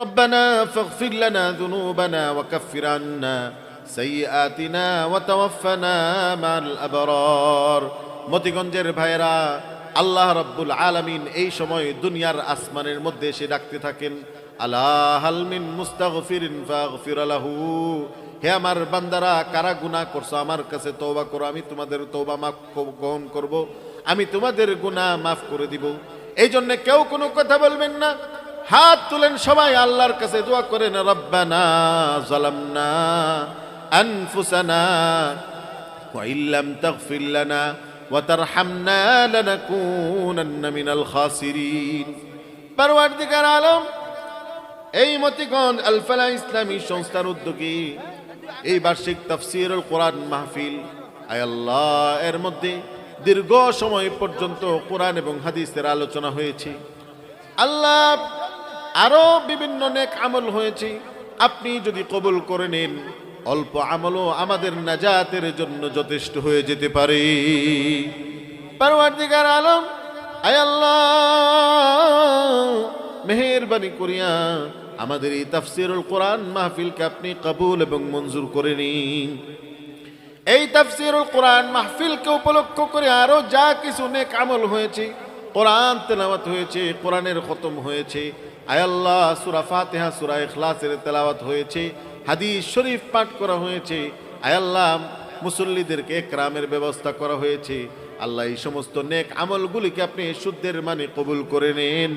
ربنا فاغفر لنا ذنوبنا وكفر عنا سيئاتنا وتوفنا مع الأبرار মতিগঞ্জের ভাইরা আল্লাহ রাব্বুল আলামিন এই সময় দুনিয়ার আসমানের মধ্যে এসে ডাকতে থাকেন, আলা হাল মিন মুস্তাগফিরিন ফাগফির লাহু, হে আমার বান্দারা কারা গুনাহ করছো আমার কাছে তওবা করো, আমি তোমাদের তওবা মাফ গ্রহণ করব, আমি তোমাদের গুনাহ মাফ করে দিব। এই জন্য কেউ কোনো কথা বলবেন না, হাত তুলেন সবাই আল্লাহর কাছে দোয়া করেন, রব্বানা যালামনা আনফুসানা ওয়া ইল্লাম তাগফির লানা ওয়া তারহামনা লানাকুনান্না মিনাল খাসিরিন। পরওয়ারদিগার আলম, এই মতিগঞ্জ আল ফালাহ ইসলামী সংস্থার উদ্যোগে এই বার্ষিক তাফসীরুল কোরআন মাহফিল, আয় আল্লাহ, এর মধ্যে দীর্ঘ সময় পর্যন্ত কোরআন এবং হাদিসের আলোচনা হয়েছে। আল্লাহ, আরো বিভিন্ন নেক আমল হয়েছে, আপনি যদি কবুল করে নেন অল্প আমলও আমাদের নাজাতের জন্য যথেষ্ট হয়ে যেতে পারে। পরওয়ারদিগার আলম, আয় আল্লাহ, মেহেরবানি করিয়া আমাদের এই তাফসীরুল কোরআন মাহফিলকে আপনি কবুল এবং মঞ্জুর করে নিন। এই তাফসীরুল কোরআন মাহফিলকে উপলক্ষ করে আরো যা কিছু নেক আমল হয়েছে, কোরআন তেলাওয়াত হয়েছে, কোরআনের খতম হয়েছে, আয় আল্লাহ, সূরা ফাতিহা, সূরা ইখলাসের তেলাওয়াত হয়েছে, হাদিস শরীফ পাঠ করা হয়েছে, আয় আল্লাহ, মুসল্লিদেরকে ইকরামের ব্যবস্থা করা হয়েছে। আল্লাহ, এই সমস্ত নেক আমলগুলিকে আপনি শুদ্ধের মানে কবুল করে নেন,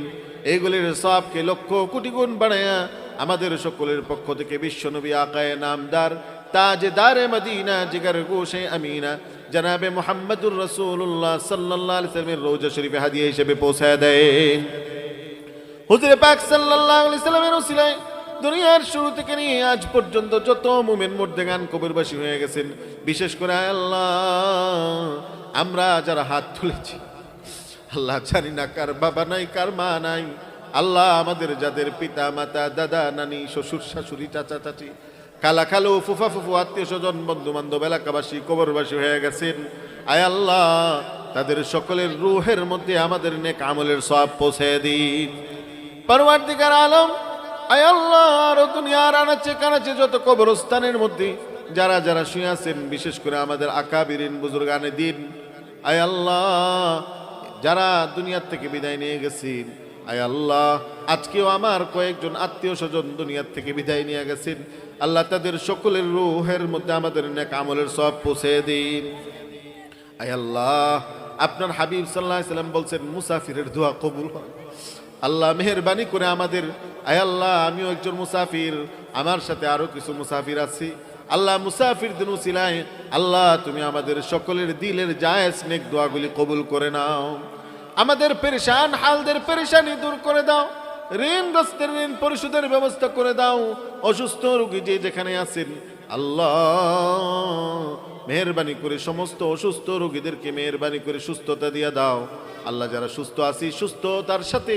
এইগুলির সওয়াবকে লক্ষ কোটি গুণ বাড়ায়া আমাদের সকলের পক্ষ থেকে বিশ্বনবী আকায়ে নামদার তাজদারে মদিনা জিগার গোশে আমিনা জনাবে মুহাম্মদুর রাসূলুল্লাহ সাল্লাল্লাহু আলাইহি ওয়াসাল্লামের রওজা শরীফে হাদিয়া হিসেবে পৌঁছায় দেন। হুজুর পাক সাল্লাল্লাহু আলাইহি ওয়াসাল্লামের উসিলায় দুনিয়ার শুরু থেকে নিয়ে আজ পর্যন্ত যত মুমিন মুর্দেগান কবরবাসী হয়ে গেছেন, বিশেষ করে আল্লাহ আমরা যারা হাত তুলেছি, আল্লাহ জানি না কার বাবা নাই কার মা নাই, আল্লাহ আমাদের যাদের পিতা মাতা দাদা নানি শ্বশুর শাশুড়ি চাচা চাচি কালা খালু ফুফা ফুফু আত্মীয় স্বজন বন্ধু বান্ধব এলাকাবাসী কবরবাসী হয়ে গেছেন, আয় আল্লাহ তাদের সকলের রূহের মধ্যে আমাদের নেক আমলের সওয়াব পৌঁছে দিন। পরওয়ারদিগার আলম, আয় আল্লাহ, আর দুনিয়ার আনাচে কানাচে যত কবরস্থানের মধ্যে যারা যারা শুয়ে আছেন, বিশেষ করে আমাদের আকাবিরিন বুজুর্গানে দিন, আয় আল্লাহ যারা দুনিয়ার থেকে বিদায় নিয়ে গেছেন, আয় আল্লাহ আজকেও আমার কয়েকজন আত্মীয় স্বজন দুনিয়ার থেকে বিদায় নিয়ে গেছেন, আল্লাহ তাদের সকলের রূহের মধ্যে আমাদের নেক আমলের সওয়াব পৌঁছে দিন। আয় আল্লাহ, আপনার হাবিব সাল্লাল্লাহু আলাইহি সাল্লাম বলছেন মুসাফিরের দোয়া কবুল হয়। আল্লাহ মেহেরবানি করে আমাদের, আয় আল্লাহ, আমিও একজন মুসাফির, আমার সাথে আরো কিছু মুসাফির আছি, আল্লাহ মুসাফির দিন উসিলায় আল্লাহ তুমি আমাদের সকলের দিলের জায়েজ নেক দোয়াগুলি কবুল করে নাও, আমাদের পেরেশান হালদের পেরেশানি দূর করে দাও, ঋণগ্রস্তের ঋণ পরিশোধের ব্যবস্থা করে দাও, অসুস্থ রোগী যে যেখানে আছেন আল্লাহ মেহেরবানি করে সমস্ত অসুস্থ রোগীদেরকে মেহেরবানি করে সুস্থতা দিয়ে দাও। আল্লাহ যারা সুস্থ আছি সুস্থতার সাথে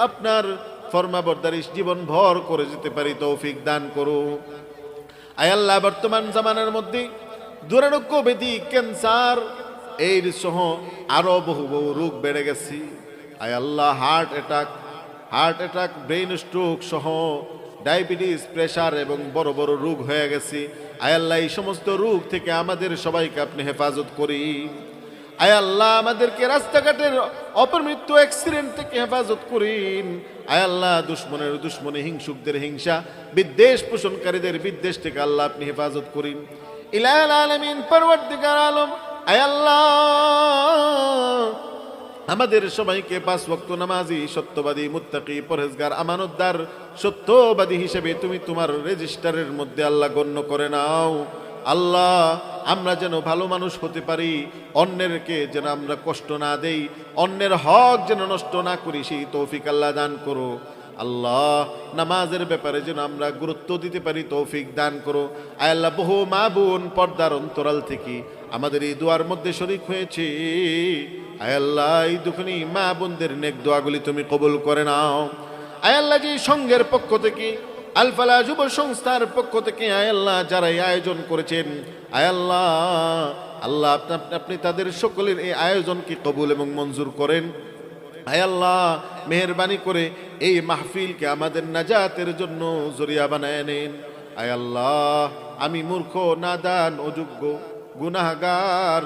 আপনার ফরমাবরদারি জীবন ভর করে যেতে পারি তৌফিক দান করো। আয় আল্লাহ, বর্তমান জামানার মধ্যে দুরারোগ্য ব্যাধি, ক্যান্সার, এইডস সহ আরো বহু বহু রোগ বেড়ে গেছে। আয় আল্লাহ, হার্ট অ্যাটাক, ব্রেন স্ট্রোক সহ ডায়াবেটিস, প্রেশার এবং বড় বড় রোগ হয়ে গেছে। আয় আল্লাহ, এই সমস্ত রোগ থেকে আমাদের সবাইকে আপনি হেফাজত করি। আয় আল্লাহ, আমাদেরকে রাস্তাঘাটের অপমৃত্যু অ্যাক্সিডেন্ট থেকে হেফাজত করেন। আয় আল্লাহ, দুশ্মনের দুশ্মনে, হিংসুকদের হিংসা, বিদ্বেষ পোষণকারীদের বিদ্বেষ থেকে আল্লাহ আপনি হেফাজত করেন। ইলাহুল আলামিন, পরওয়ারদিগার আলম, আয় আল্লাহ আমাদের সবাইকে 5 ওয়াক্ত নামাজি, সত্যবাদী, মুত্তাকি, পরহেজগার, আমানতদার, সত্যবাদী হিসেবে তুমি তোমার রেজিস্টারের মধ্যে আল্লাহ গণ্য করে নাও। আল্লাহ, আমরা যেন ভালো মানুষ হতে পারি, অন্যেরকে যেন আমরা কষ্ট না দেই, অন্যের হক যেন নষ্ট না করি, সেই তৌফিক আল্লাহ দান করো। আল্লাহ, নামাজের ব্যাপারে যেন আমরা গুরুত্ব দিতে পারি, তৌফিক দান করো। আয় আল্লাহ, বহু মা বোন পর্দার অন্তরাল থেকে আমাদের এই দোয়ার মধ্যে শরীক হয়েছে, আয় আল্লাহ এই দুঃখী মা বোনদের নেক দোয়াগুলি তুমি কবুল করে নাও। আয় আল্লাহ, যে সংঘের পক্ষ থেকে, আল ফালাহ যুব সংস্থার পক্ষ থেকে আয় আল্লাহ যারা এই আয়োজন করেছেন, আয় আল্লাহ, আল্লাহ আপনি তাদের সকলের এই আয়োজনকে কবুল এবং মঞ্জুর করেন। আয় আল্লাহ, মেহেরবানি করে এই মাহফিলকে আমাদের নাজাতের জন্য জরিয়া বানায় নেন। আয় আল্লাহ, আমি মূর্খ, নাদান, অযোগ্য, গুনাহগার।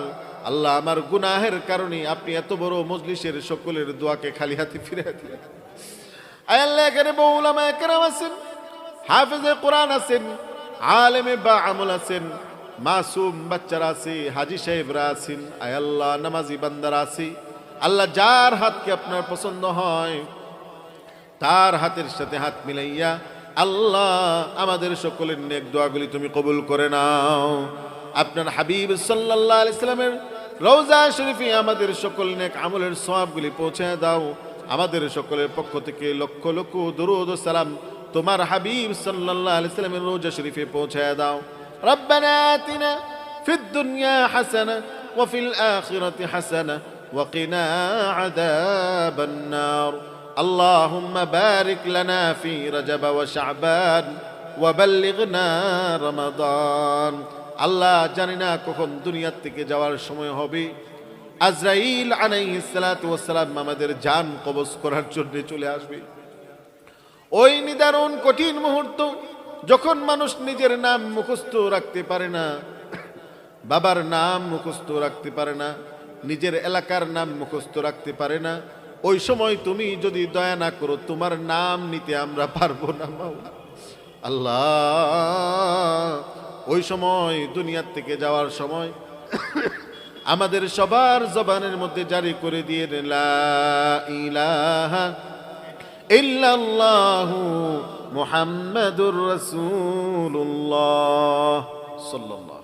আল্লাহ, আমার গুনাহের কারণে আপনি এত বড় মজলিসের সকলের দোয়াকে খালি হাতে ফিরে দিলেন। আয় আল্লাহ, এখানে বহু উলামায়ে কেরাম আছেন, হাফেজে কোরআন আছেন, আলেমে বা আমল আছেন, মাসুম বাচ্চারা আছে, হাজি সাহেবরা আছেন। আয় আল্লাহ, নামাজি বান্দারা আছে। আল্লাহ, যার হাতকে আপনার পছন্দ হয় তার হাতের সাথে হাত মিলাইয়া আল্লাহ আমাদের সকলের নেক দোয়াগুলি তুমি কবুল করে নাও। আপনার হাবিব সাল্লাল্লাহু আলাইহি সাল্লামের রওজা শরীফে আমাদের সকল নেক আমলের সওয়াবগুলি পৌঁছায় দাও। আমাদের সকলের পক্ষ থেকে লক্ষ লক্ষ দরুদ ও সালাম তোমার হাবিব সাল্লাল্লাহু আলাইহি সাল্লামের রওজা শরীফে পৌঁছায় দাও। রব্বানা আতিনা ফিদ দুনিয়া হাসানাহ ওয়া ফিল আখিরাতি হাসানাহ ওয়া কিনা আযাবান নার। اللهم بارك لنا في رجب وشعبان وبلغنا رمضان। আল্লাহ, জানি না কখন দুনিয়া থেকে যাওয়ার সময় হবে। আজরাইল আলাইহিস সালাতু ওয়াস সালাম আমাদের জান কবজ করার জন্য চলে আসবে। ওই নিদারুণ কঠিন মুহূর্ত যখন মানুষ নিজের নাম মুখস্থ রাখতে পারে না, বাবার নাম মুখস্থ রাখতে পারে না, নিজের এলাকার নাম মুখস্থ রাখতে পারে না, ওই সময় তুমি যদি দয়া না করো তোমার নাম নিতে আমরা পারবো না মাওলা। আল্লাহ, ওই সময় দুনিয়ার থেকে যাওয়ার সময় আমাদের সবার জবানের মধ্যে জারি করে দিয়ে লা ইলাহা ইল্লাল্লাহু মুহাম্মাদুর রাসূলুল্লাহ সাল্লাল্লাহু